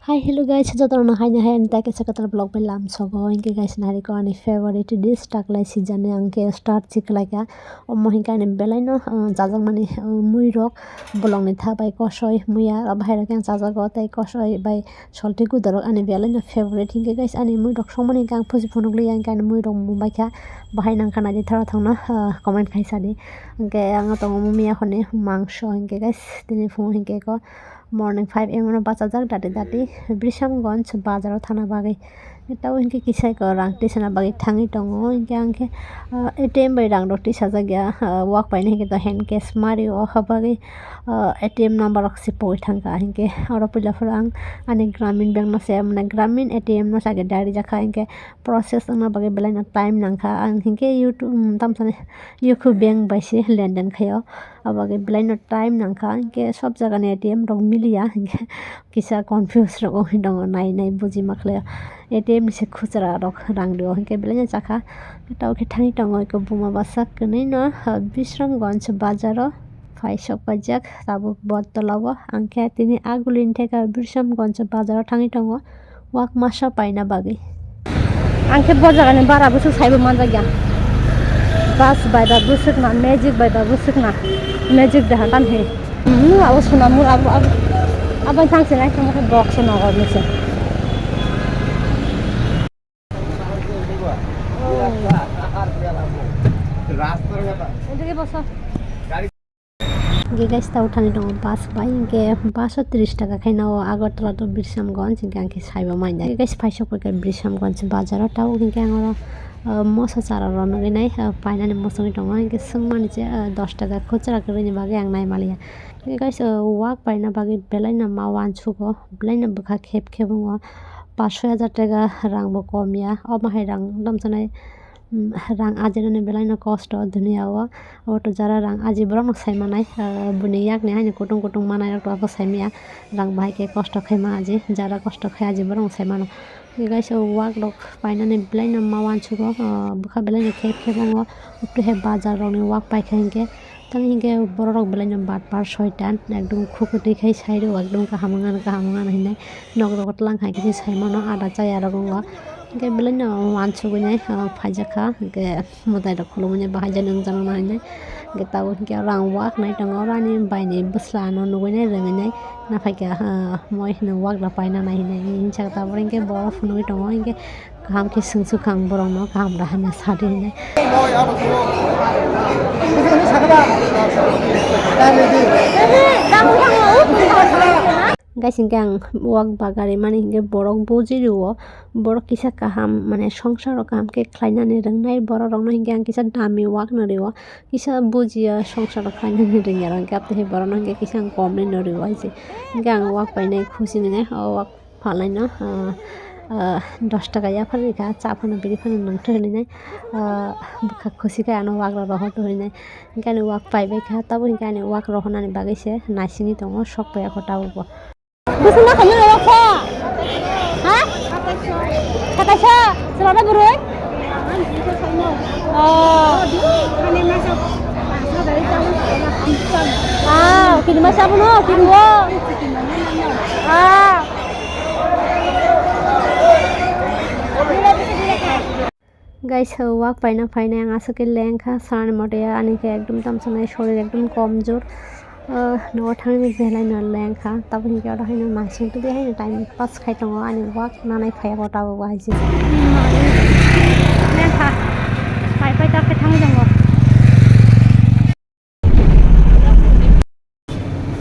Hi, hello guys. Jatano hai na hai anta ke sakatar vlog pe lam sogo inke guys nari ko ani favorite dish taklai season anke start chiklai ka omo hinka ani belai no jajak mani mui rok bolong ni tha bai kosoi muya bhai ra kan jajak go tai kosoi bai solti gudorok ani belai no favorite hinke guys ani mui rok somani kang phuji phunuk li anke ani mui rok mumbai kha bhai nang khana di thara thangna comment khai sadi anke anga tongo mumia khone mangso hinke guys tini phung hinke ko morning 5 am bachajak dati Bishramganj Bazaro thana Bagui tau hinke kisai ko rang tisana bagi thangi tongo hinke angke ATM bai rang rok tisajak ya walk paina hinke to hand cash mari o habagi ATM number rok sipoi thangka hinke oro pila phurang ani gramin bank no se amna gramin ATM no sage dari jakha hinke process na bagi belai na time nangkha ang hinke youtube tamsane yuku bank bai se lenden khayo abagi belai no time nangkha hinke sob jaga ni ATM rok milia hinke kisa confuse rok dong nai buji makle ATM se khusra rok rang dio hinke belai na jakha tau ke thani tongo ko buma basak kene no Bishramganj Bazaro Chajak tabuk botolawo angke tini agulin theka Bishramganj Bazaro thangi tongo wak masa paina Bagui angke bojagani bara busu saibo manjagya bus by the busuk na magic by the busuk na magic de hatam he abo suna mu abo thangse na kamu box na gorni se এদিকে বসো guys tau thani dong bus bai inke 30 taka khaina o agartala to Bishramganj inke angke saibo maina guys paisok ko Bishramganj Bazaro tau inke angoro mosa chara rono nai paina ni mosoni tongo inke sungmani je 10 taka khutra kore ni bage ang nai malia guys wak paina bagi belai na mawan chugo belai na bukha khep khebungo 500,000 taka rang bo komya o mahai rang damsanai rang ajirani belai no kosto dunia o auto jara rang aji borok no saimanai buni yak ne haini kutung manai rok abo saimia rang bahai ke kosto khaima aji jara kosto khai aji borok no saimano guys wak rok painani belai no mawan chugo bukha belai no khep khebongo upto he bazar rok ni wak paikha hinke tang hinke borok rok belai no batpar shaitan ekdom khukoti khai sairo ekdom kahamangan hinai nog rok tlang khai kisi saimano ada chaya rok ke belai no wanchu gunai phajakha ke mutai rok khulumani bahai janang janang nai ke tau ke rang wak nai tongo rani baini busla no nugunai rengai na phaika moi no wak la paina nai hinai incha ta boring ke boro phunui tongo inke kaham ki sungsu khang borong no kaham ra hana sadi hinai guys ingke ang wak bagari mani hinke borok buji rio borok kisa kaham mane songsar kaham ke khlainani rongnai borok rok no hinke ang kisa dami wak no rio kisa bujiya songsar khlainani ringya rong kapte he borok no hinke kisa komni no rio aise hinke ang wak painai khushi nene wak phalai no 10 taka ya phari ka cha phano biri phano nangtho hinai bukha khushi ka ano wak ro roho to hinai hinke ani wak paibai kha tabo hinke ani wak rohonani bagai se naisini tongo sok paya ko tabo Busuk na kamu lewat kok? Hah? Kata siapa? Selama beroi? Oh. Kami masuk dari tahun 19. Ah, kini masuk apa no? Kini wo. Ah. Guys, wak paina yang asal ke lengkha sarane mote ya ani ke ekdom tamsanai shorir ekdom komjor no thangni belai no lengkha tabo hinke oro haino masing to haino time pass khai tongo ani wak nanai phaya ko tabo bahaisi lengkha pai ta ke thangi tongo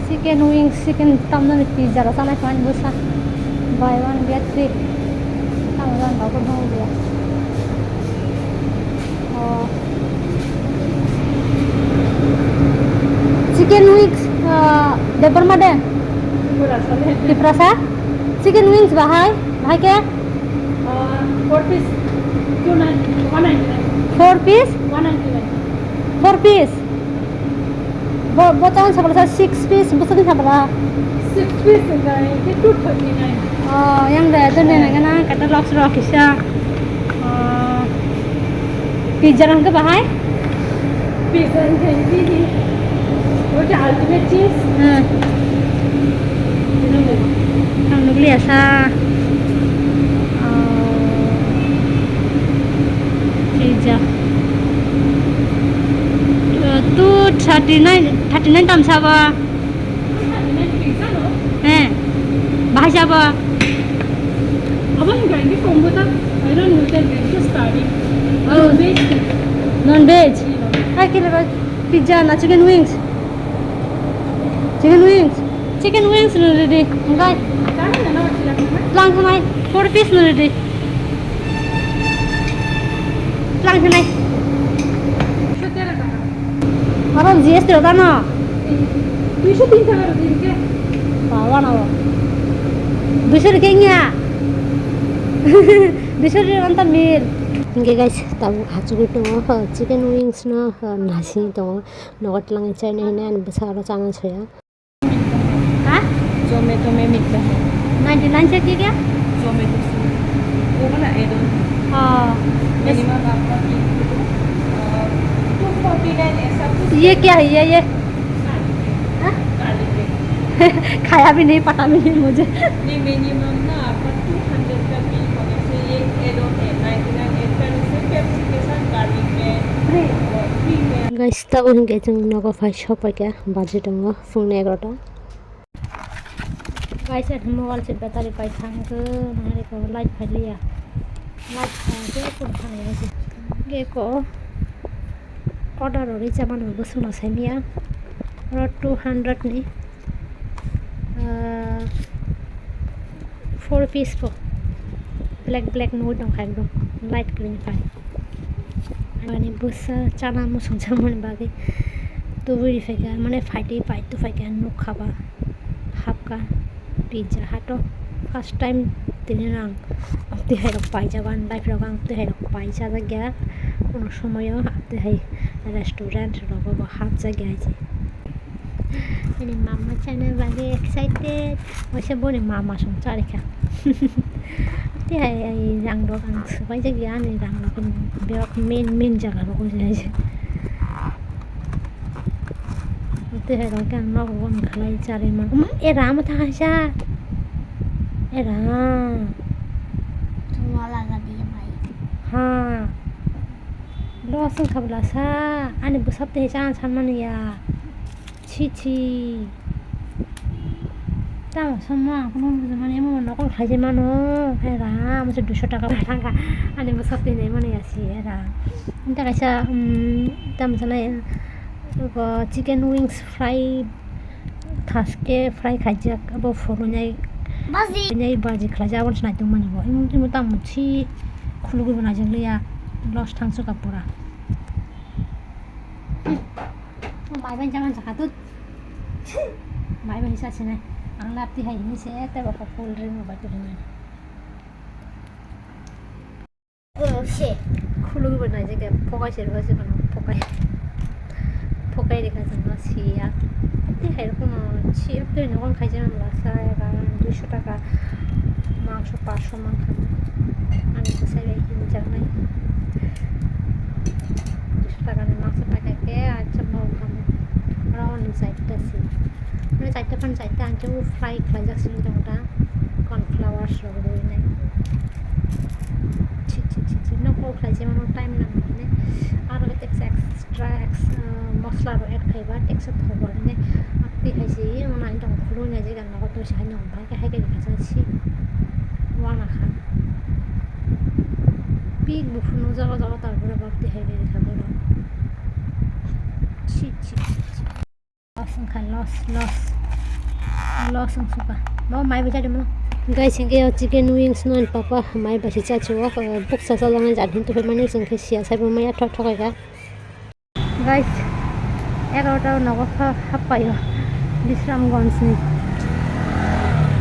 chicken wings chicken tamnani pizza ra sanai fan busa buy one get free tamran ba ko bhau dia chicken wings Debbarma de tiprasa chicken wings bahai ke 4 piece 199 4 piece 199 4 piece botan sabala 6 piece busuk sabala 6 piece ke 239 yang da dene na kana catalog ro kisa pizza rang ke bahai pizza ke ini ultimate cheese Ang nukliya sa Chajak 239 tam saba bahasa apa Abang ganti combo tak? I don't know that ganti starting. Oh. Veg. non veg hai kila pizza na chicken wings nu ready engai Cara na nawa sila kuma? lang sanai 4 piece nu ready lang sanai Sotera kaka. aram GST hota na 203 টাকা দিন কে? bawa na 200 rupiah 200 rupiah anta meal Oke guys, tahu hacu gitu chicken wings na nasi itu nogat lang China ini an besar chana saya. Hah? Zomato में मिलता है 99 से क्या? Zomato से वो वाला एड ऑन हाँ मिनिमम आपका 249 ऐसा कुछ ये क्या है ये हाँ? गार्लिक ब्रेड खाया भी नहीं पता भी नहीं मुझे ये मिनिमम ना आपका 200 का बिल होने से ये एड ऑन है 99 एड करने से पेप्सी के साथ गार्लिक ब्रेड और फ्री में guys tahu hingga jeng nogo fai shop ya budget ngo phone 11 guys at mobile se battery pai thang ke mari ko light phai liya light ke pun thang ya ge ko order ori chaman bo suna samia ro 200 ni 4 piece po black no dong khai dong light green phai ani busa chana musung jaman bagi tu buri fega mane fighti pai tu fega no khaba hapka pizza hato first time tinirang apti hai rok pai jaban life rok apti hai rok pai sa jagya kono somoyo apti hai restaurant rok bo hat jagya আছে ini mama channel bagi excited masih boleh mama sung cari ka thì hay rằng đó ăn với cái giá này rằng là con béo men chắc là con gì thì hay đó càng nó còn khai cha đi mà era mà thay cha era Semua laga dia baik. ha lo sung khabla sa ani busap te cha chan man ya chi tao sama কোনো মানে এমন নকল খাইছে মানো হেরা আমার 200 টাকা টাকা আনি বসব দিনে মানে আছে হেরা এটা কাইসা দাম জানাই চিকেন উইংস ফ্রাই থাসকে ফ্রাই খাইজা আবো ফরুনাই Bazi. নাই বাজি খাইজা আবার নাই তো মানিব এমন দাম মুছি খুলুগু বানাইজা লিয়া লস থাংসো কাপড়া মাইবান জামান জাকাতো মাইবান হিসাছে না ang lapti hay ni se te ba ka full ring ba to rin Oh shit. khulu ba na je ke phokai se ro se bana phokai rekha jana siya te hay ro kono chi up te no kon khai jana la sa ga 200 টাকা মাংস 500 মাংস আমি তো সাই কিনে যাই নাই 200 টাকা না মাংস টাকা কে আচ্ছা ভাও খাবো রাউন্ড সাইডটা সি মানে চারটা পান চারটা আনছে ও ফ্রাই খাই যাচ্ছে ওটা কর্নফ্লাওয়ার সব রয়ে নেয় ছি নকল খাইছে মানে টাইম না মানে আর এক্সট্রা মশলার এড খাইবা টেক্সট খবর মানে আত্মি খাইছে মানে আমি তখন খুলো না যে গান্না করতে সাহায্য নয় ভাইকে হাইকে দেখা যাচ্ছি ওয়ানা খা পিক বুফুনো যাওয়া তারপরে বাড়তি হাইকে দেখা যাবে ছি loss ang suka mau mai baca dulu guys yang kayak chicken wings non papa mai basi cacu book sa lang jan hintu pe mane sing ke sia sai mai thok thok ga guys 11টা নগর হাপাই Bishramganj ni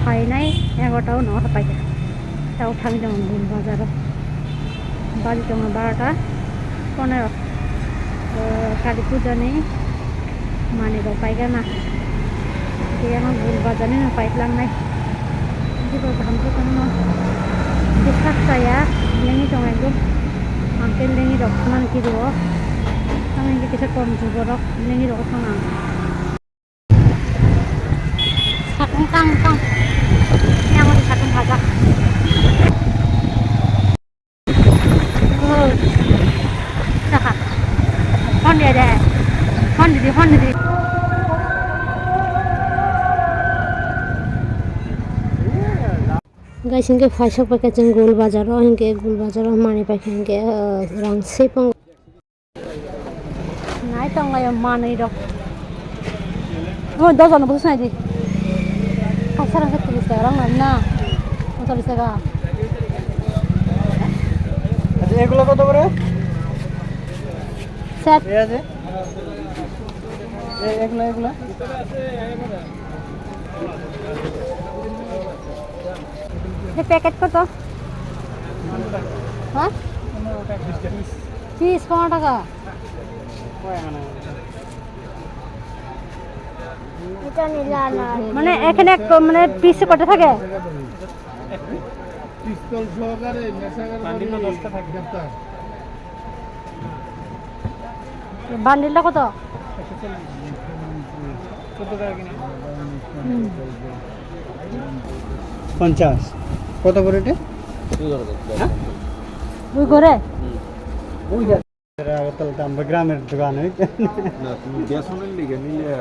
পাই নাই 11টাও নগর হাপাই তাও থাকি যাও Bazar বাড়ি তোমার 12টা 15 কালী পূজা নেই মানে পাইগা না dia mah Bazar ni napai lang nai jadi kalau hampa kan mah dekat saya lengi dong itu hampir lengi dok man gitu kami ini kita kom juga lengi dok sana kang guys hinge faisok pakai jeng golbazaro hinge golbazaro mani pakai hinge rang sepang nai tong ayo mani dok oh dosan bukan aja kasar angkat tulis orang mana tulis টাকা আচ্ছা এগুলো কত করে set এই আছে এগুলো ini paket kok tuh hah 30 টাকা এটা নীলা না মানে এখানে মানে পিস কত থাকে পিস্তল সহকারে নেশাগার বান্ডিল 10টা থাকে বান্ডিলটা কত 14 টাকা কিনে 50 কত করে এটা দুই করে ওই যা তাহলে তো আমরা গ্রামের দোকানে না তুমি বেসনের লিগে নিলে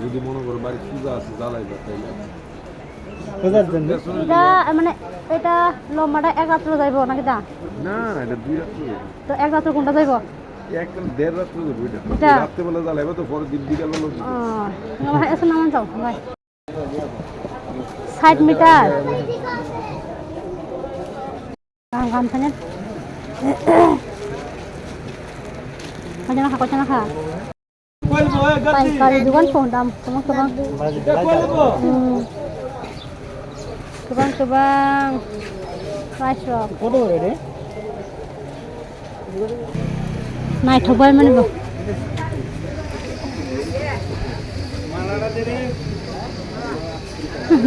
যদি মনে করো বাড়ি পূজা আছে জ্বালাইবা তাইলে কোথার জন্য এটা মানে এটা লম্বাটা এক রাত্র যাইব নাকি তা না না এটা 2 রাত্র তো এক রাত্র কোনটা যাইব এক দেড় রাত্র যাবে এটা? এটা রাতে বেলা জ্বালাইবা তো পরের দিন বিকাল বেলা ভাই এসে নামান যাও ভাই 60 মিটার গান থানে Kanya naka, kanya naka. Kali dugan po, dam, kubang. Kubang. Rice rock. কত করে রে Night hobar man ba?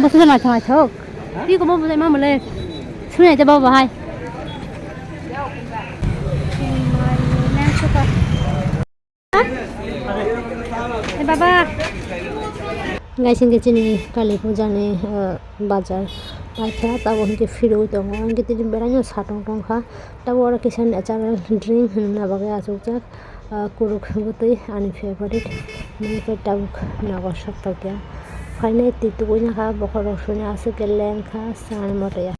Basta na night hok. Di ko mo ba ma male. Sunay ta ba ba hai? Baba. Guys, ini sini kali pujane bazar. Akhirnya tahu ini firu itu, orang kita di beranya satu orang kah. Tahu orang kisan acara drink, na bagai asuk kuruk betul, ani favorite. Mereka tahu naga shop tak ya. Karena itu punya kah, bokor rosunya asuk kelen kah, sana motor ya.